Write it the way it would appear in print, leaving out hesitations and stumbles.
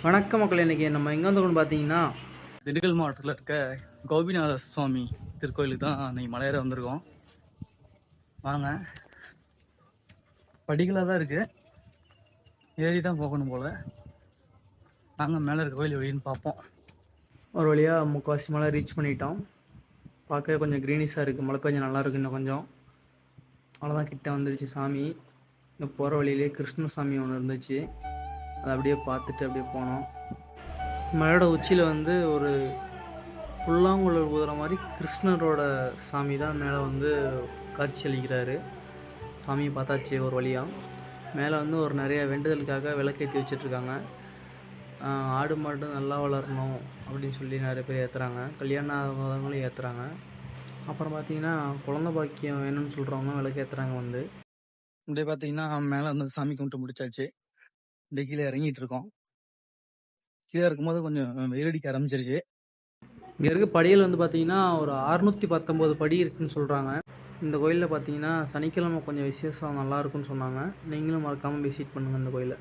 வணக்கம் மக்களே. இன்றைக்கி நம்ம எங்கே வந்திருக்கோம்னு பார்த்தீங்கன்னா, திண்டுக்கல் மாவட்டத்தில் இருக்க கோபிநாத சுவாமி திருக்கோயிலுக்கு தான் இன்னைக்கு மலையேற வந்திருக்கோம். வாங்க, படிகளாக தான் இருக்குது, ஏறி தான் போகணும் போல். நாங்கள் மேலே இருக்க கோயில் எப்படின்னு பார்ப்போம். ஒரு வழியாக முக்கால்வாசி மலை ரீச் பண்ணிட்டோம். பார்க்கவே கொஞ்சம் க்ரீனிஷாக இருக்குது, மழை பெஞ்சு நல்லா இருக்குது. இன்னும் கொஞ்சம் அவ்வளோதான், கிட்ட வந்துடுச்சு சாமி. இந்த போகிற வழியிலே கிருஷ்ணசாமி ஒன்று இருந்துச்சு, அதை அப்படியே பார்த்துட்டு அப்படியே போனோம். மலையோட உச்சியில் வந்து ஒரு புல்லாங்குழல் ஊதுற மாதிரி கிருஷ்ணரோட சாமி தான் மேலே வந்து காட்சி அளிக்கிறாரு. சாமியை பார்த்தாச்சு ஒரு வழியாக. மேலே வந்து ஒரு நிறைய வேண்டுதலுக்காக விளக்கேற்றி வச்சிட்ருக்காங்க. ஆடு மாடு நல்லா வளரணும் அப்படின்னு சொல்லி நிறைய பேர் ஏற்றுறாங்க. கல்யாணம் ஆகாதவங்களும் ஏற்றுறாங்க. அப்புறம் பார்த்தீங்கன்னா, குழந்த பாக்கியம் வேணும்னு சொல்கிறவங்க விளக்கு ஏற்றுறாங்க வந்து. இப்படியே பார்த்தீங்கன்னா மேலே வந்து சாமி கும்பிட்டு முடிச்சாச்சு. இப்படியே கீழே இறங்கிட்டு இருக்கோம். கீழே இருக்கும்போது கொஞ்சம் வெயிலடிக்க ஆரம்பிச்சிருச்சு. இங்கே இருக்க படிகள் வந்து பார்த்தீங்கன்னா ஒரு 619 படி இருக்குதுன்னு சொல்கிறாங்க. இந்த கோயிலில் பார்த்தீங்கன்னா சனிக்கிழமை கொஞ்சம் விசேஷம் நல்லாயிருக்குன்னு சொன்னாங்க. நீங்களும் மறக்காமல் விசிட் பண்ணுங்கள் இந்த கோயிலை.